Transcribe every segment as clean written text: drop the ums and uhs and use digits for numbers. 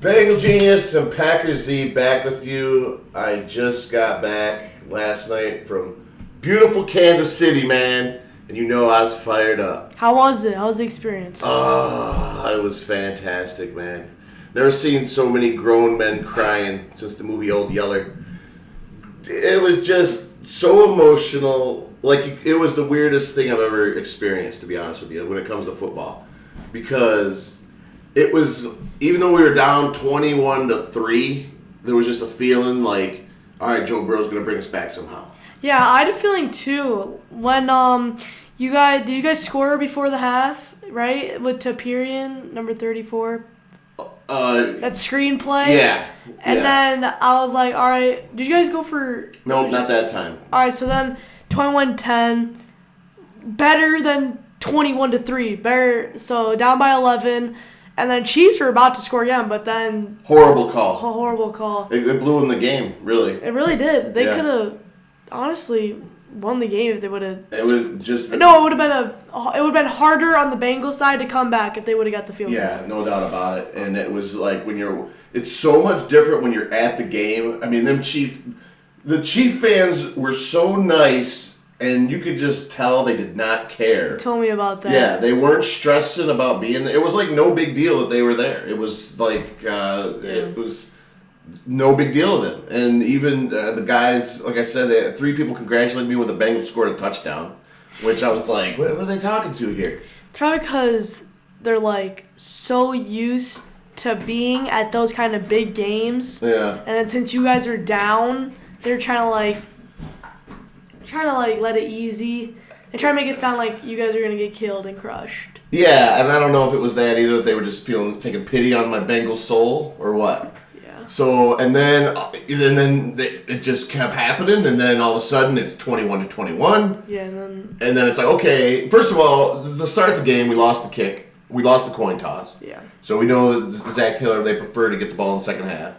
Bagel Genius and Packers Z back with you. I just got back last night from beautiful Kansas City, man. And you know I was fired up. How was it? How was the experience? It was fantastic, man. Never seen so many grown men crying since the movie Old Yeller. It was just so emotional. Like, it was the weirdest thing I've ever experienced, to be honest with you, when it comes to football. Because it was, even though we were down 21-3, there was just a feeling like, all right, Joe Burrow's going to bring us back somehow. Yeah, I had a feeling too. When did you guys score before the half, right? With Tapirian, number 34? That screenplay? Yeah. And then I was like, all right, did you guys go for... No, not that time. All right, so then 21-10, better than 21-3. Better, so down by 11. And then Chiefs were about to score again, but then... Horrible call. Horrible call. It blew in the game, really. It really did. They could have, honestly, won the game if they would have... It would just... No, it would have been harder on the Bengals side to come back if they would have got the field goal. Yeah, no doubt about it. And it was like it's so much different when you're at the game. I mean, the Chief fans were so nice, and you could just tell they did not care. You told me about that. Yeah, they weren't stressing about being there. It was like no big deal that they were there. It was like it was no big to them. And even the guys, like I said, 3 people congratulated me when the Bengals scored a touchdown, which I was like, what are they talking to here? Probably because they're like so used to being at those kind of big games. Yeah. And then since you guys are down, they're trying to let it easy and try to make it sound like you guys are gonna get killed and crushed. Yeah, and I don't know if it was that either. That they were just taking pity on my Bengals soul or what. Yeah. So and then it just kept happening, and then all of a sudden it's 21-21. Yeah, and then it's like, okay. First of all, to start the game, we lost the kick. We lost the coin toss. Yeah. So we know that Zach Taylor, they prefer to get the ball in the second half.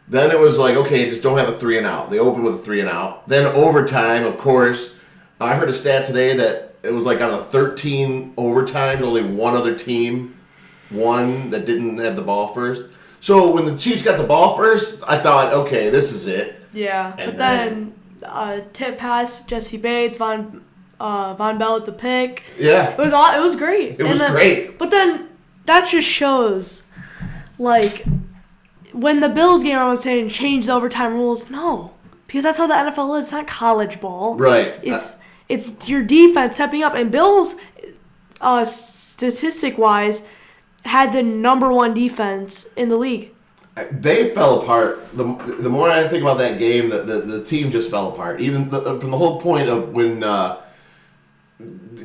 Then it was like, okay, just don't have a 3-and-out. They opened with a 3-and-out. Then overtime, of course. I heard a stat today that it was like out of 13 overtimes, only one other team won that didn't have the ball first. So when the Chiefs got the ball first, I thought, okay, this is it. Yeah, and but then tip pass, Jesse Bates, Von Bell with the pick. Yeah. It was great. It was great. But then that just shows, like, when the Bills game, I was saying change the overtime rules. No, because that's how the NFL is. It's not college ball. Right. It's your defense stepping up. And Bills, statistic-wise, had the number 1 defense in the league. They fell apart. The more I think about that game, the team just fell apart. Even from the whole point of when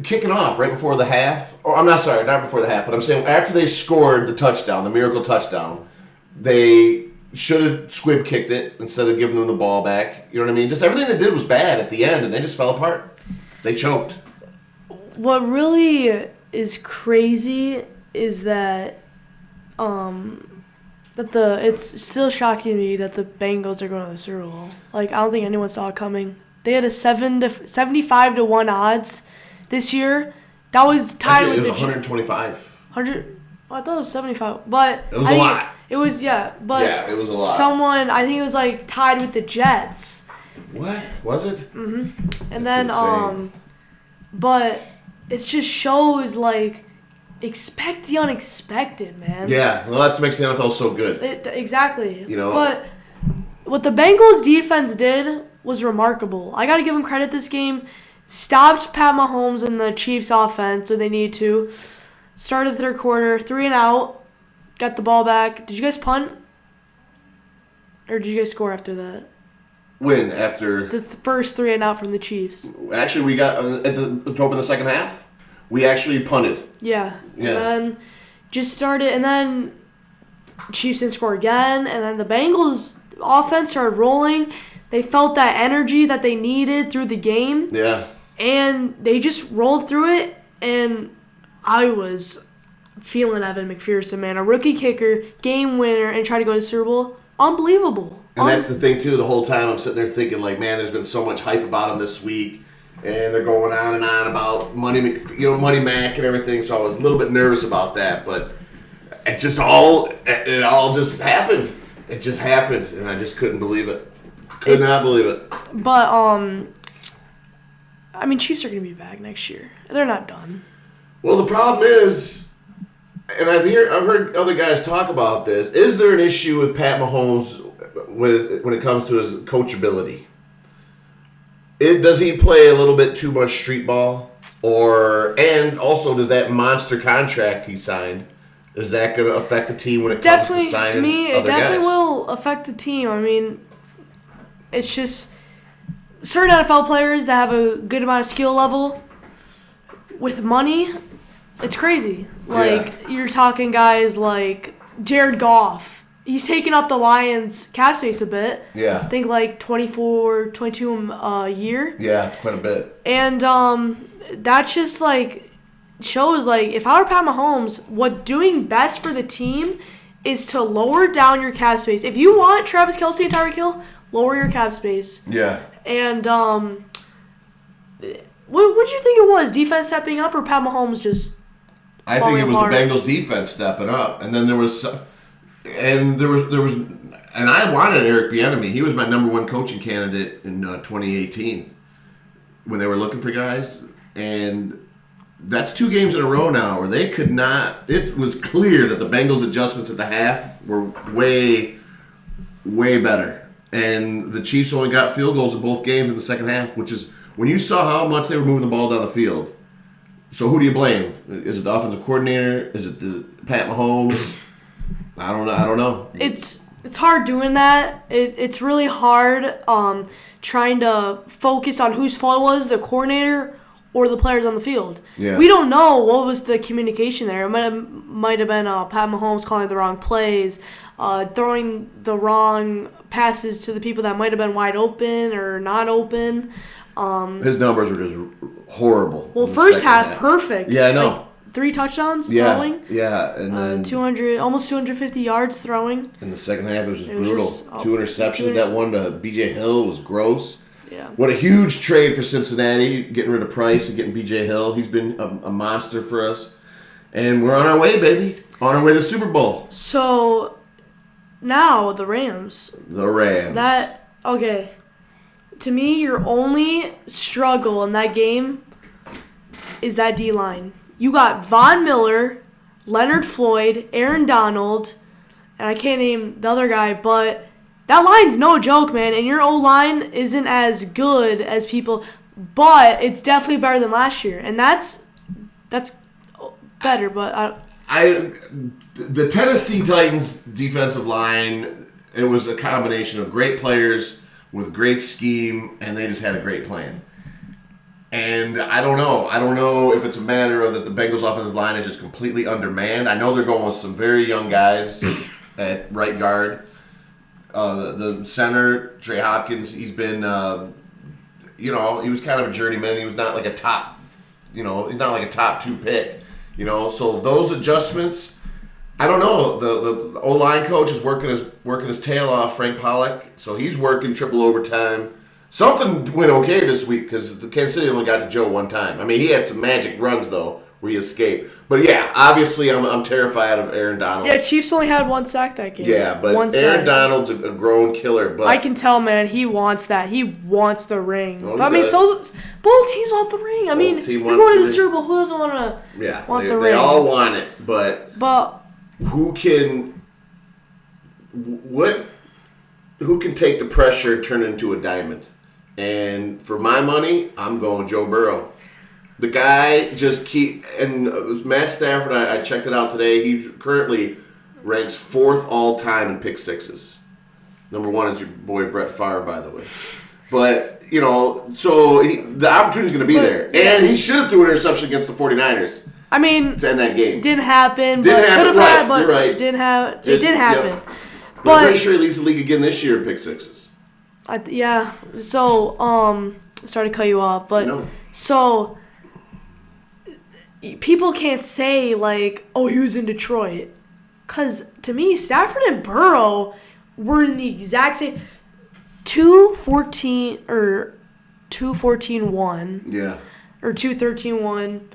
kicking off right before the half. Or I'm not sorry, not before the half, but I'm saying after they scored the touchdown, the miracle touchdown, they should have squib kicked it instead of giving them the ball back. You know what I mean? Just everything they did was bad at the end, and they just fell apart. They choked. What really is crazy is that it's still shocking to me that the Bengals are going to the Super Bowl. Like, I don't think anyone saw it coming. They had a 75-1 odds this year. That was tied with it was 125. 100. Oh, I thought it was 75, but it was a lot. It was but it was a lot. Someone, I think it was like tied with the Jets. What was it? Mm-hmm. And That's then insane. but it just shows like expect the unexpected, man. Yeah, well, that makes the NFL so good. Exactly. You know, but what the Bengals defense did was remarkable. I got to give them credit this game. Stopped Pat Mahomes and the Chiefs offense, so they need to. Started the third quarter, 3-and-out, got the ball back. Did you guys punt? Or did you guys score after that? When? After? The first 3-and-out from the Chiefs. Actually, we got, to open the second half, we actually punted. Yeah. And then just started, and then Chiefs didn't score again, and then the Bengals offense started rolling. They felt that energy that they needed through the game. Yeah. And they just rolled through it, and I was feeling Evan McPherson, man. A rookie kicker, game winner, and try to go to the Super Bowl. Unbelievable. And that's the thing, too. The whole time I'm sitting there thinking, like, man, there's been so much hype about him this week. And they're going on and on about Money Mac and everything. So I was a little bit nervous about that. But it all just happened. It just happened, and I just couldn't believe it. Could not believe it. But I mean, Chiefs are going to be back next year. They're not done. Well, the problem is, and I've heard other guys talk about this. Is there an issue with Pat Mahomes when it comes to his coachability? Does he play a little bit too much street ball, and also does that monster contract he signed? Is that going to affect the team when it comes to signing to me, other it definitely guys? will affect the team. I mean, it's just certain NFL players that have a good amount of skill level with money. It's crazy. You're talking guys like Jared Goff. He's taking up the Lions' cap space a bit. Yeah. I think like 24, 22 a year. Yeah, it's quite a bit. And that just shows if I were Pat Mahomes, what doing best for the team is to lower down your cap space. If you want Travis Kelce and Tyreek Hill, lower your cap space. Yeah. And what did you think it was? Defense stepping up or Pat Mahomes just? I think it was the Bengals defense stepping up, and then there was, and I wanted Eric Bieniemy. He was my number one coaching candidate in 2018 when they were looking for guys, and that's 2 games in a row now where they could not. It was clear that the Bengals adjustments at the half were way, way better, and the Chiefs only got field goals in both games in the second half, which is when you saw how much they were moving the ball down the field. So who do you blame? Is it the offensive coordinator? Is it the Pat Mahomes? I don't know. It's hard doing that. It's really hard trying to focus on whose fault it was, the coordinator or the players on the field. Yeah. We don't know what was the communication there. It might have been Pat Mahomes calling the wrong plays, throwing the wrong passes to the people that might have been wide open or not open. His numbers were just horrible. Well, first half, perfect. Yeah, I know. 3 touchdowns throwing. Yeah, and then almost 250 yards throwing. In the second half, it was just brutal. 2 interceptions. That one to B.J. Hill was gross. Yeah. What a huge trade for Cincinnati, getting rid of Price and getting B.J. Hill. He's been a monster for us. And we're on our way, baby. On our way to the Super Bowl. So, now the Rams. Okay. To me, your only struggle in that game is that D-line. You got Von Miller, Leonard Floyd, Aaron Donald, and I can't name the other guy, but that line's no joke, man. And your O-line isn't as good as people, but it's definitely better than last year. And that's better, but the Tennessee Titans defensive line, it was a combination of great players with great scheme, and they just had a great plan. And I don't know if it's a matter of that the Bengals offensive line is just completely undermanned. I know they're going with some very young guys at right guard. The center, Trey Hopkins, he's been, he was kind of a journeyman. He was not like a top, he's not like a top 2 pick, So those adjustments, I don't know. The O-line coach is working his tail off, Frank Pollock. So he's working triple overtime. Something went okay this week because the Kansas City only got to Joe one time. I mean, he had some magic runs though where he escaped. But yeah, obviously I'm terrified of Aaron Donald. Yeah, Chiefs only had 1 sack that game. Yeah, but Aaron Donald's a grown killer. But I can tell, man, he wants that. He wants the ring. Oh, I mean, so both teams want the ring. I mean, they're going to the Super Bowl. Who doesn't want the ring? They all want it, but who can take the pressure and turn it into a diamond? And for my money, I'm going Joe Burrow. The guy and Matt Stafford, I checked it out today. He currently ranks 4th all time in pick sixes. Number 1 is your boy Brett Favre, by the way. But, so the opportunity's going to be there. And he should have threw an interception against the 49ers. I mean, to end that game. Didn't happen, but should have had, but it didn't happen. Yep. But I'm pretty sure he leads the league again this year in pick sixes. So, sorry to cut you off, but so people can't say he was in Detroit, because to me, Stafford and Burrow were in the exact same 2-14 or 2-14-1. Yeah. Or 2-13-1.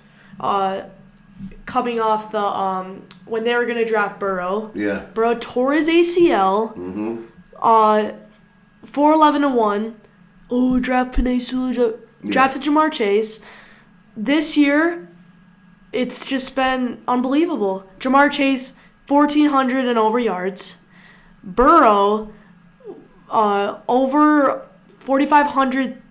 coming off the when they were gonna draft Burrow. Yeah. Burrow tore his ACL. Mm-hmm. 4-11-1. Oh, drafted Jamar Chase. This year, it's just been unbelievable. Jamar Chase, 1,400 and over yards. Burrow, over 4,500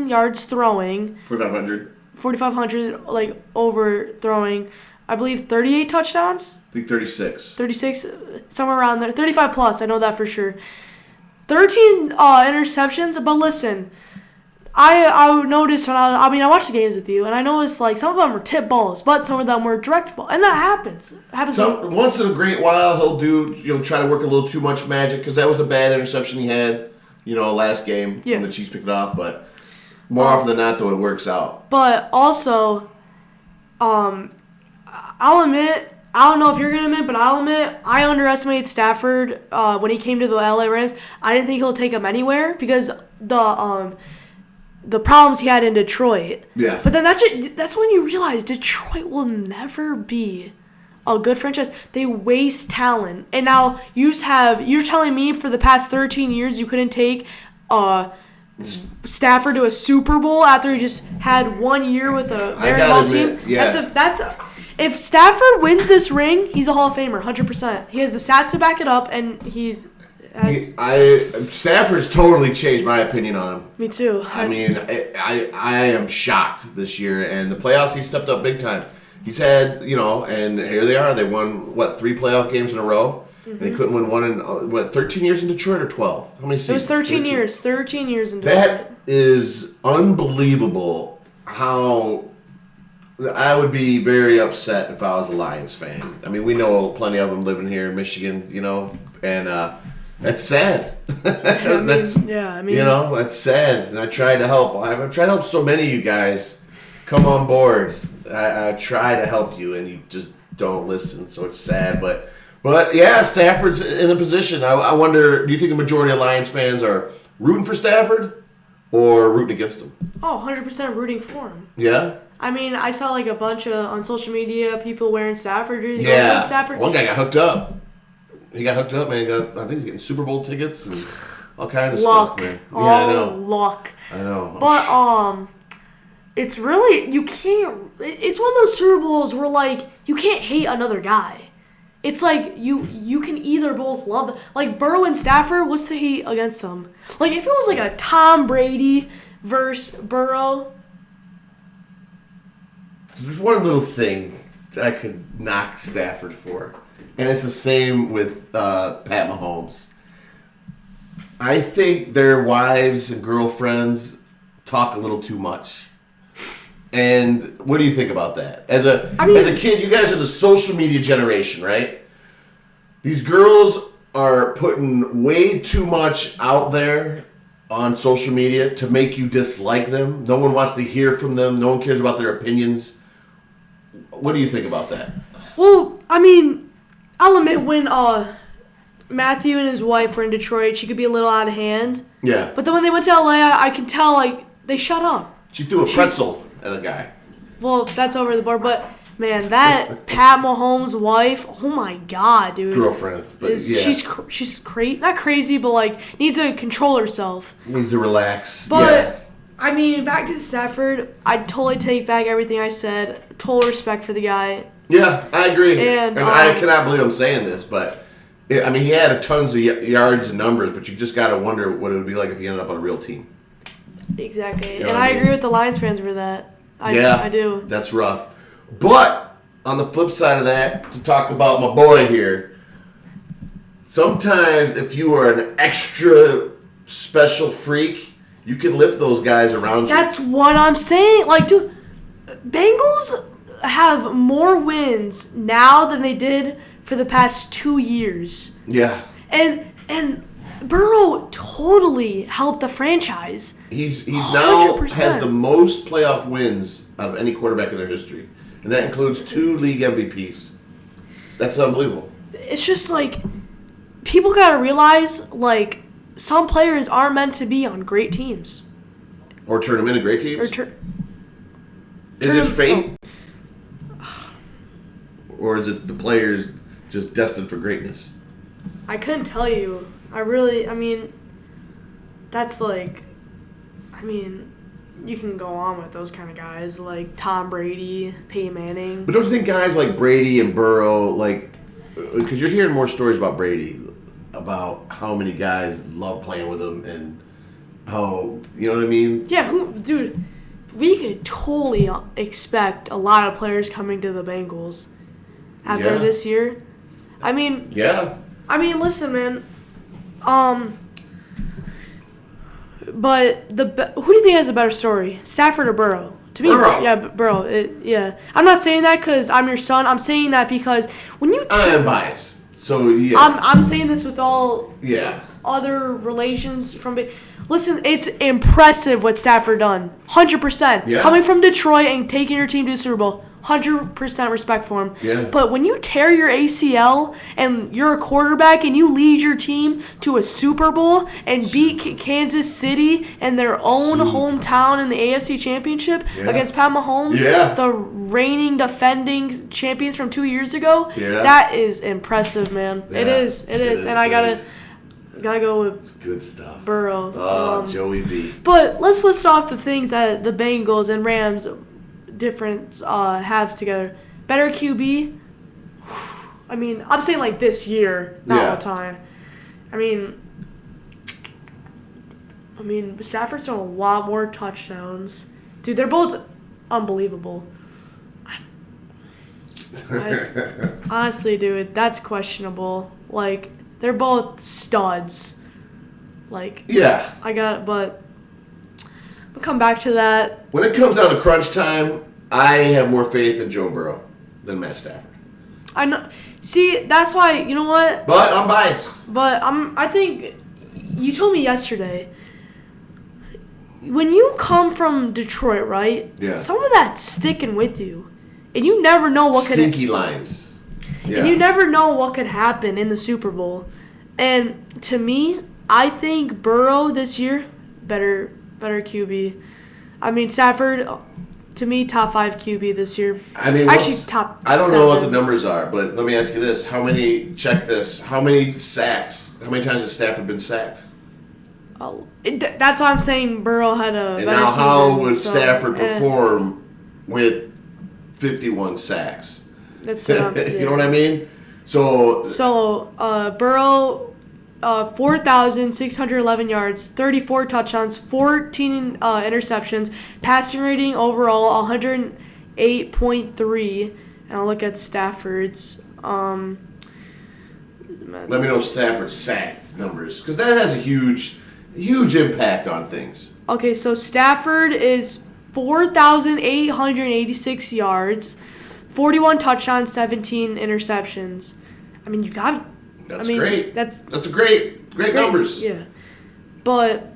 yards throwing. 4,500. 4,500 like over throwing. I believe 38 touchdowns. I think 36. 36, somewhere around there. 35 plus, I know that for sure. 13 interceptions, but listen, I noticed when I watched the games with you, and I noticed like some of them were tip balls, but some of them were direct balls, and that happens. Once in a great while, he'll try to work a little too much magic, because that was a bad interception he had, last game when the Chiefs picked it off. But more often than not, though, it works out. But also, I'll admit. I don't know if you're going to admit, but I'll admit I underestimated Stafford when he came to the LA Rams. I didn't think he'll take him anywhere because the problems he had in Detroit. Yeah. But then that's when you realize Detroit will never be a good franchise. They waste talent. And now you're telling me for the past 13 years you couldn't take Stafford to a Super Bowl after he just had 1 year with a very well team? Yeah. If Stafford wins this ring, he's a Hall of Famer, 100%. He has the stats to back it up, and Stafford's totally changed my opinion on him. Me too. I mean, I am shocked this year, and the playoffs he stepped up big time. He's had, and here they are. They won 3 playoff games in a row, and he couldn't win one in 13 years in Detroit or 12. How many seasons? It was 13 years. 13 years in Detroit. That is unbelievable. How. I would be very upset if I was a Lions fan. I mean, we know plenty of them living here in Michigan, and that's sad. That's sad. And I tried to help. I tried to help so many of you guys come on board. I try to help you, and you just don't listen. So it's sad, but yeah, Stafford's in a position. I wonder. Do you think the majority of Lions fans are rooting for Stafford or rooting against him? Oh, 100% rooting for him. Yeah. I mean, I saw like a bunch of on social media people wearing Stafford jerseys. Yeah, Stafford. One guy got hooked up. He got hooked up, man. I think he's getting Super Bowl tickets and all kinds of stuff, man. Yeah, I know. Luck. I know. But it's really you can't. It's one of those Super Bowls where like you can't hate another guy. It's like you can either both love them. Like Burrow and Stafford. What's to hate against them? Like if it was like a Tom Brady versus Burrow. There's one little thing that I could knock Stafford for, and it's the same with Pat Mahomes. I think their wives and girlfriends talk a little too much. And what do you think about that? As a kid, you guys are the social media generation, right? These girls are putting way too much out there on social media to make you dislike them. No one wants to hear from them. No one cares about their opinions. What do you think about that? Well, I mean, I'll admit when Matthew and his wife were in Detroit, she could be a little out of hand. Yeah. But then when they went to LA, I can tell, like, they shut up. She threw a pretzel at a guy. Well, that's over the board. But, man, that Pat Mahomes' wife, oh, my God, dude. Girlfriend. But yeah. She's crazy. Not crazy, but, like, needs to control herself. Needs to relax. But... Yeah. I mean, back to Stafford, I'd totally take back everything I said. Total respect for the guy. Yeah, I agree. And I cannot believe I'm saying this, but, I mean, he had tons of yards and numbers, but you just got to wonder what it would be like if he ended up on a real team. Exactly. You know I agree with the Lions fans for that. I do. That's rough. But, on the flip side of that, to talk about my boy here, sometimes if you are an extra special freak, you can lift those guys around you. That's what I'm saying. Like, dude, Bengals have more wins now than they did for the past 2 years. Yeah. And Burrow totally helped the franchise. He's now has the most playoff wins out of any quarterback in their history. And that includes 2 league MVPs. That's unbelievable. It's just like, people got to realize, like, some players are meant to be on great teams. Or turn them into great teams? Is it fate? or is it the players just destined for greatness? I couldn't tell you. That's you can go on with those kind of guys like Tom Brady, Peyton Manning. But don't you think guys like Brady and Burrow, because you're hearing more stories about Brady, about how many guys love playing with him and how, you know what I mean? Yeah, dude, we could totally expect a lot of players coming to the Bengals after this year. Yeah. Listen, man. But who do you think has a better story, Stafford or Burrow? To me, Burrow. Yeah, Burrow. Yeah, I'm not saying that because I'm your son. I'm saying that because when you. I am biased, so yeah. I'm saying this with all. Yeah. Other relations from. Listen, it's impressive what Stafford done. 100%. Yeah. Coming from Detroit and taking your team to the Super Bowl. 100% respect for him. Yeah. But when you tear your ACL and you're a quarterback and you lead your team to a Super Bowl and beat Kansas City in their own hometown in the AFC Championship against Pat Mahomes, the reigning defending champions from 2 years ago, that is impressive, man. Yeah. It is. And I gotta go with it's good stuff. Burrow. Joey B. But let's list off the things that the Bengals and Rams difference have together. Better QB. I'm saying like this year, not all the time. Stafford's thrown a lot more touchdowns. Dude, they're both unbelievable. Honestly, dude, that's questionable. They're both studs. But we'll come back to that. When it comes down to crunch time, I have more faith in Joe Burrow than Matt Stafford. I know. See, that's why, you know what? But I'm biased. But I think you told me yesterday, when you come from Detroit, right? Yeah. Some of that's sticking with you. And you never know what Stinky lines. Yeah. And you never know what could happen in the Super Bowl. And to me, I think Burrow this year, better QB. Stafford, to me, top 5 QB this year. Actually, top 7. I don't know what the numbers are, but let me ask you this. How many sacks? How many times has Stafford been sacked? That's why I'm saying Burrow had a and better now, season. how would Stafford perform with 51 sacks? That's what You know what I mean? So Burrow, 4,611 yards, 34 touchdowns, 14 interceptions, passing rating overall 108.3. And I'll look at Stafford's. Let me know Stafford's sack numbers, because that has a huge impact on things. Okay, so Stafford is 4,886 yards, 41 touchdowns, 17 interceptions. You got. That's great. That's a great numbers. Yeah, but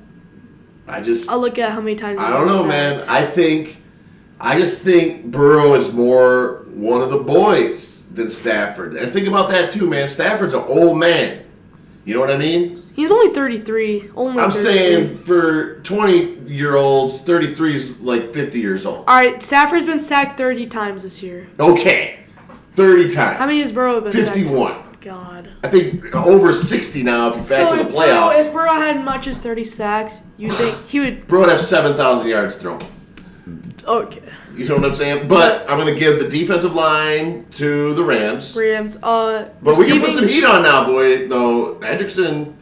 I'll look at how many times. I don't know, man. I just think Burrow is more one of the boys than Stafford. And think about that too, man. Stafford's an old man. You know what I mean? He's only 33. I'm saying for 20-year-olds, 33 is like 50 years old. All right, Stafford's been sacked 30 times this year. Okay, 30 times. How many has Burrow been 51. Sacked? God. I think over 60 now if you factor the playoffs. If Burrow had much as 30 sacks, you think he would... Burrow would have 7,000 yards thrown. Okay. You know what I'm saying? But I'm going to give the defensive line to the Rams. But we can put some heat on now, boy. Though Hendrickson,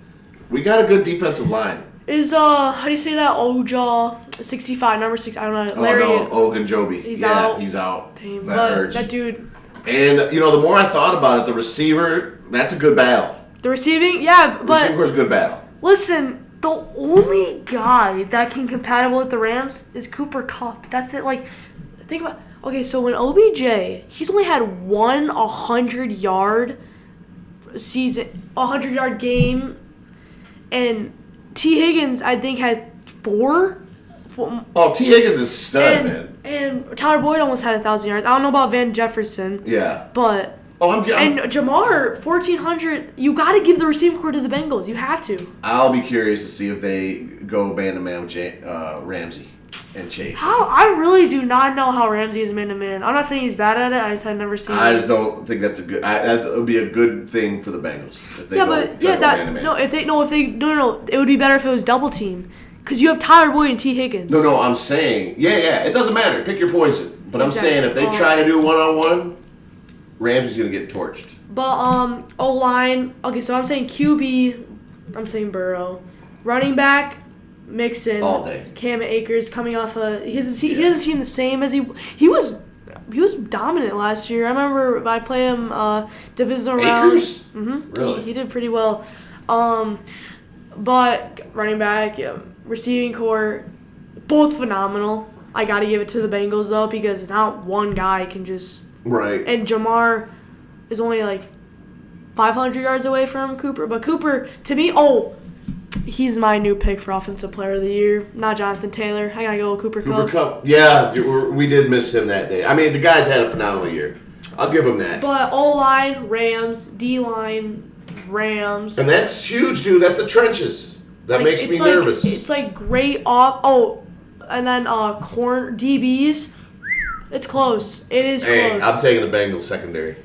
we got a good defensive line. Is how do you say that? Oja 65, number 6. I don't know. Larry. Ogunjobi. He's out. He's out. Damn, that hurts. That dude. And the more I thought about it, the receiver, that's a good battle. The receiving, yeah, but the receiver's a good battle. Listen, the only guy that can compatible with the Rams is Cooper Kupp. That's it. Think about. Okay, so when OBJ, he's only had one 100-yard season, 100-yard game, and T. Higgins, I think, had 4. Oh, T. Higgins is a stud, man. And Tyler Boyd almost had 1,000 yards. I don't know about Van Jefferson. Yeah. But. And Jamar, 1,400. You got to give the receiving core to the Bengals. You have to. I'll be curious to see if they go man-to-man with Ramsey and chase. How? I really do not know how Ramsey is man-to-man. I'm not saying he's bad at it. I just have never seen it. I just don't think that's a good. That would be a good thing for the Bengals. If they man-to-man. It would be better if it was double team, because you have Tyler Boyd and T. Higgins. No, I'm saying, it doesn't matter. Pick your poison. But I'm saying if they try to do one-on-one, Ramsey's gonna get torched. But O-line. Okay, so I'm saying QB. I'm saying Burrow. Running back. Mixon, all day. Cam Akers coming off he doesn't seem the same as he was dominant last year. I remember I played him divisional round. Akers? Mm-hmm. Really? He did pretty well. But running back, receiving core, both phenomenal. I got to give it to the Bengals though, because not one guy can just And Jamar is only like 500 yards away from Cooper, but Cooper to me, he's my new pick for Offensive Player of the Year, not Jonathan Taylor. I gotta go with Cooper Kupp. Yeah, we did miss him that day. I mean, the guy's had a phenomenal year. I'll give him that. But O-line, Rams. D-line, Rams. And that's huge, dude. That's the trenches. That makes me nervous. It's like great off. And then DBs. It's close. It is close. I'm taking the Bengals secondary.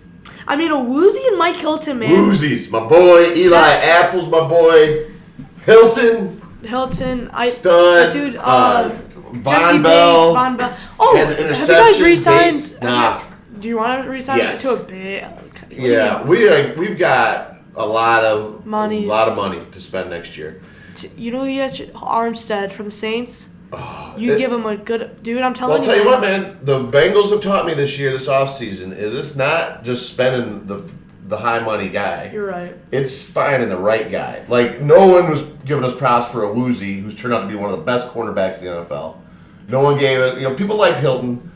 I mean, a Woozy and Mike Hilton, man. Woozy's my boy. Eli Apple's my boy. Hilton, Stud, dude, Jesse Bell, Von Bell. Have you guys re-signed? Nah. Do you want to re-sign to a bit? Yeah, we've got a lot of money to spend next year. You know, you got Armstead from the Saints. Give him a good dude. I'm telling you. I'll tell you what, man. The Bengals have taught me this year, this offseason, is it's not just spending the high money guy. You're right. It's finding the right guy. Like, no one was giving us props for a Woozy, who's turned out to be one of the best cornerbacks in the NFL. No one gave it. People liked Hilton.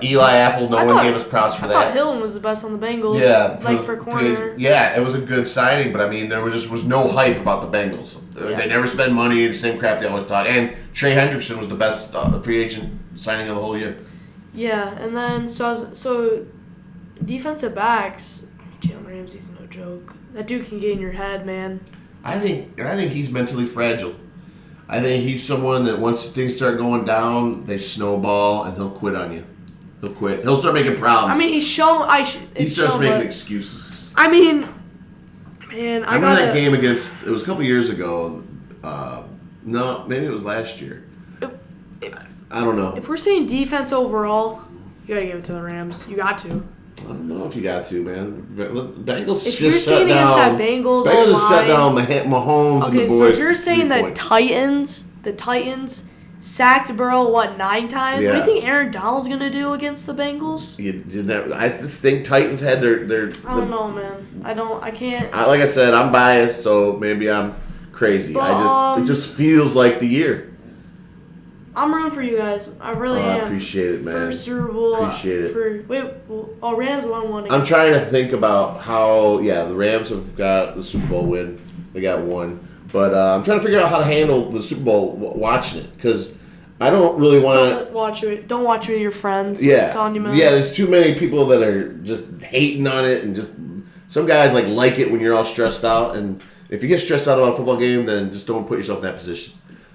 Eli Apple, no one gave us props for that. I thought Hilton was the best on the Bengals. Yeah. For corner. Yeah, it was a good signing, but I mean, there was no hype about the Bengals. Yeah. They never spend money, the same crap they always talk. And Trey Hendrickson was the best free agent signing of the whole year. Yeah, and then, so defensive backs, Jalen Ramsey's no joke. That dude can get in your head, man. I think he's mentally fragile. I think he's someone that once things start going down, they snowball and he'll quit on you. He'll quit. He'll start making problems. I mean, he starts making excuses. I mean, man, I remember that game it was a couple years ago. No, maybe it was last year. I don't know. If we're saying defense overall, you gotta give it to the Rams. You got to. I don't know if you got to, man. Bengals if you're saying against that Bengals just shut down Mahomes and the boys. So if you're saying the Titans sacked Burrow 9 times? Yeah. What do you think Aaron Donald's gonna do against the Bengals? I just think Titans had their. I don't know, man. I can't. Like I said, I'm biased, so maybe I'm crazy. But, it just feels like the year. I'm rooting for you guys. I really am. I appreciate it, man. First Super Bowl. Appreciate it. Rams won one. I'm trying to think about how, the Rams have got the Super Bowl win. They got one. But I'm trying to figure out how to handle the Super Bowl watching it. Because I don't really want to... Don't watch it with your friends. Yeah. Telling you, man. Yeah, there's too many people that are just hating on it. And just... Some guys like it when you're all stressed out. And if you get stressed out about a football game, then just don't put yourself in that position.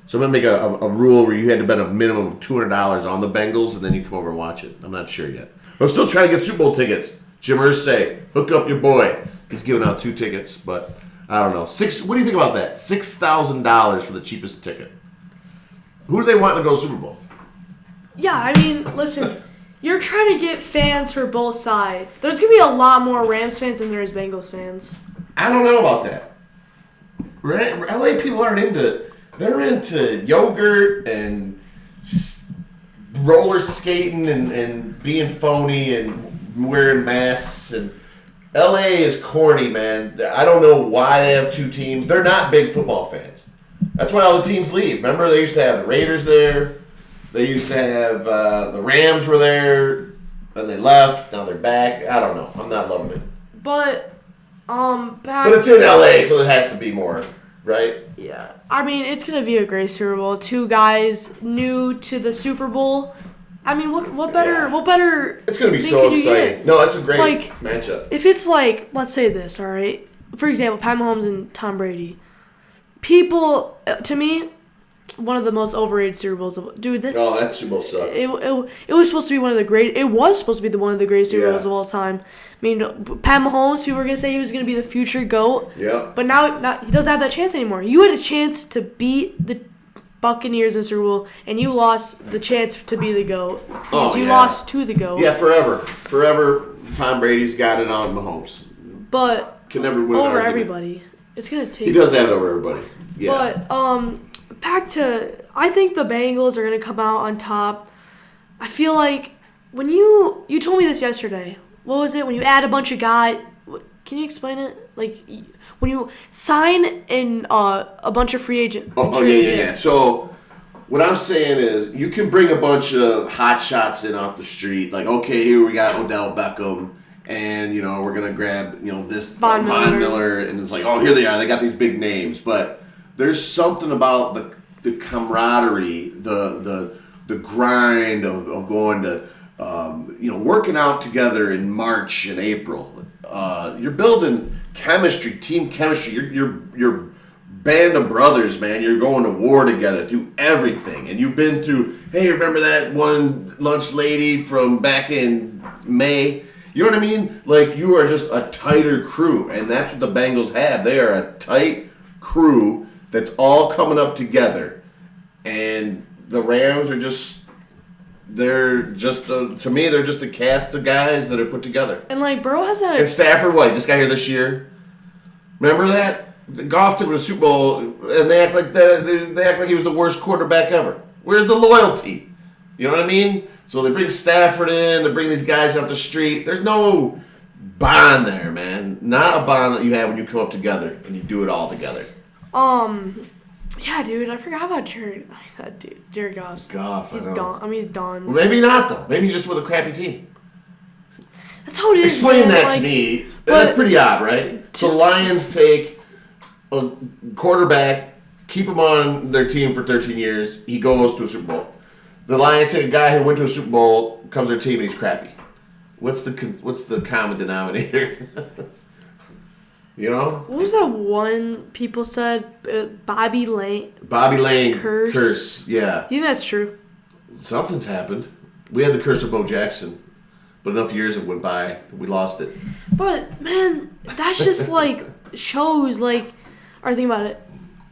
So I'm going to make a rule where you had to bet a minimum of $200 on the Bengals, and then you come over and watch it. I'm not sure yet. But I'm still trying to get Super Bowl tickets. Jim Irsay, hook up your boy. He's giving out 2 tickets, but I don't know. What do you think about that? $6,000 for the cheapest ticket. Who do they want to go Super Bowl? Yeah, I mean, listen, you're trying to get fans for both sides. There's going to be a lot more Rams fans than there is Bengals fans. I don't know about that. LA people aren't into it. They're into yogurt and roller skating and being phony and wearing masks. And LA is corny, man. I don't know why they have 2 teams. They're not big football fans. That's why all the teams leave. Remember, they used to have the Raiders there. They used to have the Rams were there. And they left. Now they're back. I don't know. I'm not loving it. But it's in LA, so it has to be more, right? Yeah. I mean, it's going to be a great Super Bowl. 2 guys new to the Super Bowl. I mean, what better It's going to be so exciting. No, it's a great matchup. If it's let's say this, all right? For example, Pat Mahomes and Tom Brady. People, to me, one of the most overrated Super Bowls. Dude, that Super Bowl sucked. It was supposed to be one of the great. It was supposed to be one of the greatest Super Bowls of all time. I mean, Pat Mahomes. People were gonna say he was gonna be the future GOAT. Yeah. But now he doesn't have that chance anymore. You had a chance to beat the Buccaneers in the Super Bowl, and you lost the chance to be the GOAT. Because you lost to the GOAT. Yeah, forever. Tom Brady's got it on Mahomes. But can never win over everybody. It's gonna take. He does have it over everybody. Yeah. But back to, I think the Bengals are gonna come out on top. I feel like when you told me this yesterday. What was it? When you add a bunch of guys, can you explain it? Like when you sign in a bunch of free agent. Yeah. So what I'm saying is you can bring a bunch of hot shots in off the street. Like, okay, here we got Odell Beckham. And, we're going to grab, this Von Miller. And it's like, oh, here they are. They got these big names. But there's something about the camaraderie, the grind of going to, working out together in March and April. You're building chemistry, team chemistry. You're band of brothers, man. You're going to war together, do everything. And you've been through, hey, remember that one lunch lady from back in May? You know what I mean? Like, you are just a tighter crew, and that's what the Bengals have. They are a tight crew that's all coming up together. And the Rams are to me, they're just a cast of guys that are put together. And, like, Burrow has that. And Stafford, what? He just got here this year. Remember that? The Goff took him to the Super Bowl, and they act like he was the worst quarterback ever. Where's the loyalty? You know what I mean? So they bring Stafford in, they bring these guys off the street. There's no bond there, man. Not a bond that you have when you come up together and you do it all together. Yeah, dude, I forgot about Jared Goff. He's done. I mean, he's done. Well, maybe not, though. Maybe he's just with a crappy team. That's how it is. Explain that to me. That's pretty odd, right? The Lions take a quarterback, keep him on their team for 13 years. He goes to a Super Bowl. The Lions take a guy who went to a Super Bowl, comes to their team, and he's crappy. What's the common denominator? What was that one people said? Bobby Lane. Curse. Yeah. You think that's true? Something's happened. We had the curse of Bo Jackson, but enough years have went by, we lost it. But man, that's just shows or think about it.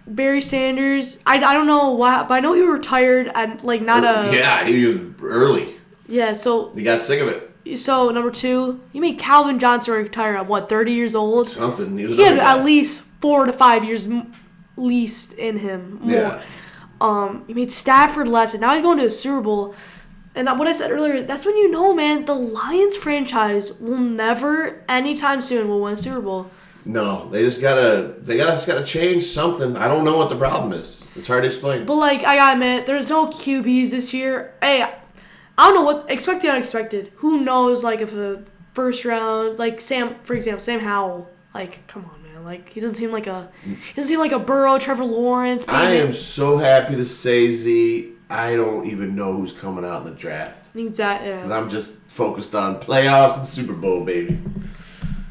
Barry Sanders, I don't know why, but I know he retired at not a. Yeah, he was early. Yeah, so he got sick of it. So number 2, you made Calvin Johnson retire at 30 years old. Something. He had at least 4 to 5 years least in him. More. Yeah. You made Stafford left, and now he's going to a Super Bowl. And what I said earlier, that's when man, the Lions franchise will never, anytime soon, will win a Super Bowl. No, they just gotta change something. I don't know what the problem is. It's hard to explain. But I gotta admit, there's no QBs this year. Hey, I don't know what expect the unexpected. Who knows? If a first round, Sam, for example, Sam Howell. Come on, man. He doesn't seem like a Burrow, Trevor Lawrence. I am so happy to say, Z, I don't even know who's coming out in the draft. Exactly. Because I'm just focused on playoffs and Super Bowl, baby.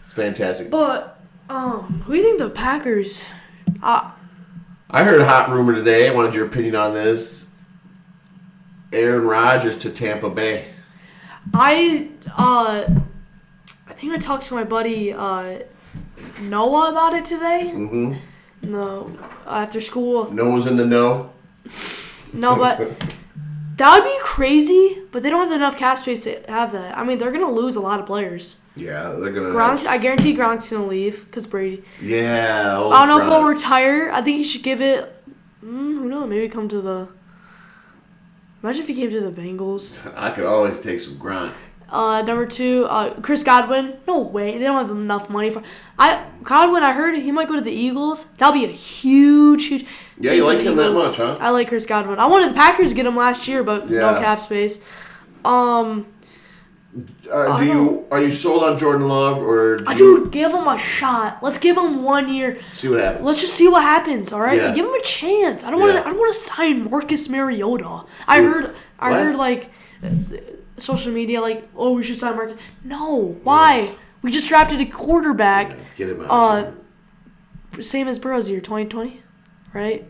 It's fantastic. But. Who do you think the Packers? I heard a hot rumor today. I wanted your opinion on this. Aaron Rodgers to Tampa Bay. I think I talked to my buddy Noah about it today. Mm-hmm. No, after school. Noah's in the know. No, but that would be crazy. But they don't have enough cap space to have that. I mean, they're gonna lose a lot of players. Yeah, they're gonna. I guarantee Gronk's gonna leave because Brady. Yeah. I don't know if he'll retire. I think he should give it. Who knows? Maybe come to the. Imagine if he came to the Bengals. I could always take some Gronk. Number 2, Chris Godwin. No way. They don't have enough money for. Godwin. I heard he might go to the Eagles. That'll be a huge. Yeah, you like him that much, huh? I like Chris Godwin. I wanted the Packers to get him last year, but no cap space. Are you sold on Jordan Love or? Dude, give him a shot. Let's give him 1 year. See what happens. Let's just see what happens. All right, Yeah. Give him a chance. I don't want to sign Marcus Mariota. I heard social media we should sign Marcus. No, why? Yeah. We just drafted a quarterback. Yeah, get him out. Same as Burrow's year, 2020, right?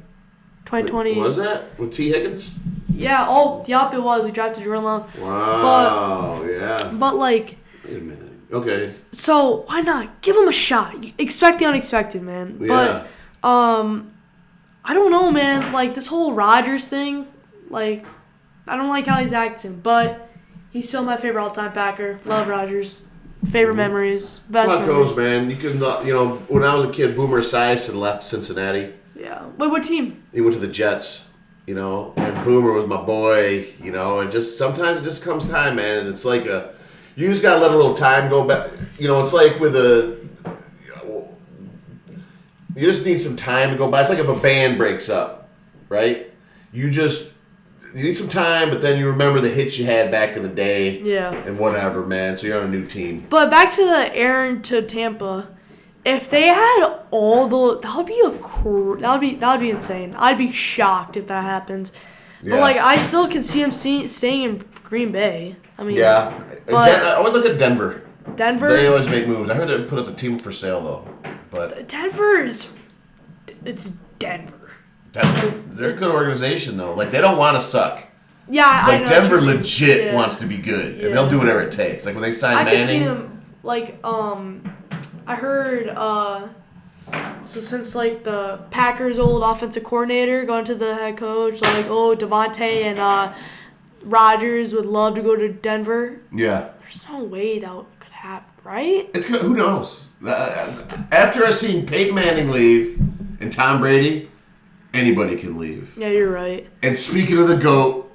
2020. Was that with T. Higgins? Yeah. Oh, yup, it was. We drafted Jordan Love. Wow. Yeah. But like. Wait a minute. Okay. So why not give him a shot? Expect the unexpected, man. Yeah. But I don't know, man. Like this whole Rodgers thing, like I don't like how he's acting, but he's still my favorite all-time Packer. Love Rodgers. Favorite memories. Best That's how it memories. goes, man. You can, when I was a kid, Boomer Esiason left Cincinnati. Yeah. Wait, what team? He went to the Jets, and Boomer was my boy, and just sometimes it just comes time, man, and it's like you just gotta let a little time go back. It's like you just need some time to go by. It's like if a band breaks up, right? You need some time, but then you remember the hits you had back in the day. Yeah. And whatever, man. So you're on a new team. But back to the Aaron to Tampa. If they had all the, that would be insane. I'd be shocked if that happens. Yeah. But I still can see him staying in Green Bay. I mean, yeah. I would look at Denver. Denver. They always make moves. I heard they put up the team for sale though. But Denver it's Denver. They're a good organization though. They don't want to suck. Yeah, I know. Denver legit wants to be good, and they'll do whatever it takes. When they sign Manning. I can see them I heard so since the Packers' old offensive coordinator going to the head coach, Devontae and Rodgers would love to go to Denver. Yeah. There's no way that could happen, right? It's good. Who knows? After I seen Peyton Manning leave and Tom Brady, anybody can leave. Yeah, you're right. And speaking of the GOAT,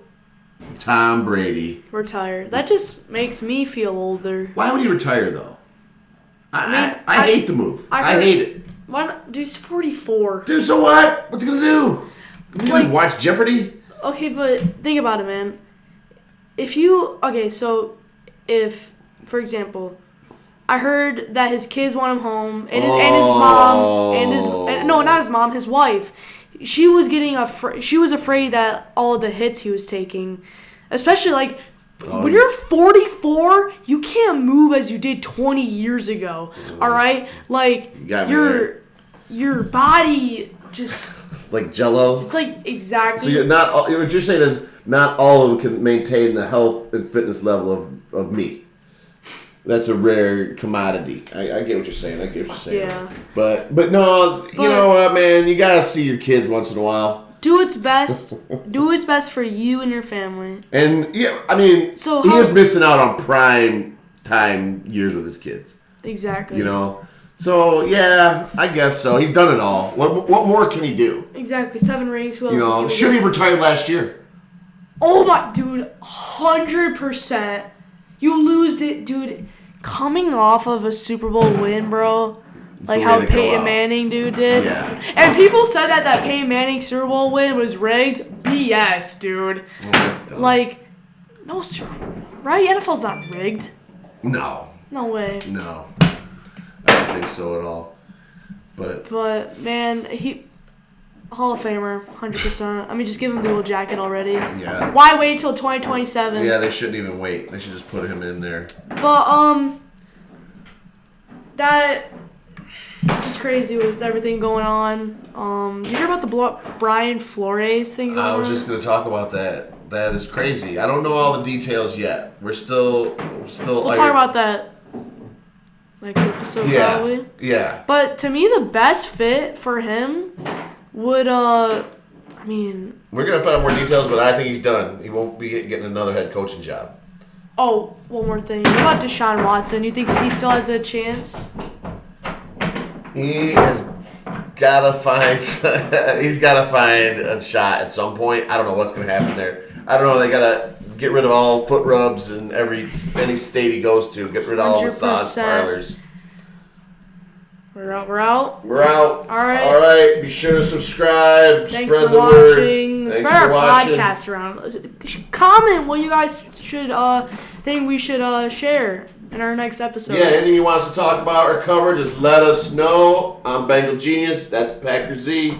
Tom Brady. Retired. That just makes me feel older. Why would he retire, though? I hate the move. I hate it. Why not? Dude, he's 44. Dude, so what? What's he going to do? You gonna watch Jeopardy? Okay, but think about it, man. For example, I heard that his kids want him home, and his mom, not his mom, his wife. She was she was afraid that all of the hits he was taking, especially when you're 44, you can't move as you did 20 years ago. All right, your body just like Jello. It's exactly. So what you're saying is not all of them can maintain the health and fitness level of me. That's a rare commodity. I get what you're saying. Yeah. But no, you know what, man? You gotta see your kids once in a while. Do its best. Do its best for you and your family. And yeah, I mean, he is missing out on prime time years with his kids. Exactly. So yeah, I guess so. He's done it all. What more can he do? Exactly. 7 rings. Who else? Should he retired last year? Oh my, dude, 100%. You lose it, dude. Coming off of a Super Bowl win, bro. How Peyton Manning, dude, did. Yeah. And people said that Peyton Manning Super Bowl win was rigged. BS, dude. No, sir. Right? NFL's not rigged. No. No way. No. I don't think so at all. But man, Hall of Famer, 100%. I mean, just give him the old jacket already. Yeah. Why wait till 2027? Yeah, they shouldn't even wait. They should just put him in there. But, that just crazy with everything going on. Did you hear about the Brian Flores thing going on? I was just going to talk about that. That is crazy. I don't know all the details yet. We'll talk about that next episode, probably. Yeah. But to me, the best fit for him would, we're going to find out more details, but I think he's done. He won't be getting another head coaching job. Oh, one more thing. What about Deshaun Watson? You think he still has a chance? He has got to find a shot at some point. I don't know what's going to happen there. I don't know. They got to get rid of all foot rubs in any state he goes to. Get rid of all massage parlors. We're out. All right. Be sure to subscribe. Thanks spread for the watching. word. Spread our podcast around. Comment what you guys should think we should share in our next episode. Yeah, anything you want us to talk about or cover, just let us know. I'm Bengal Genius. That's Packer Z.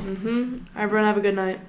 Everyone have a good night.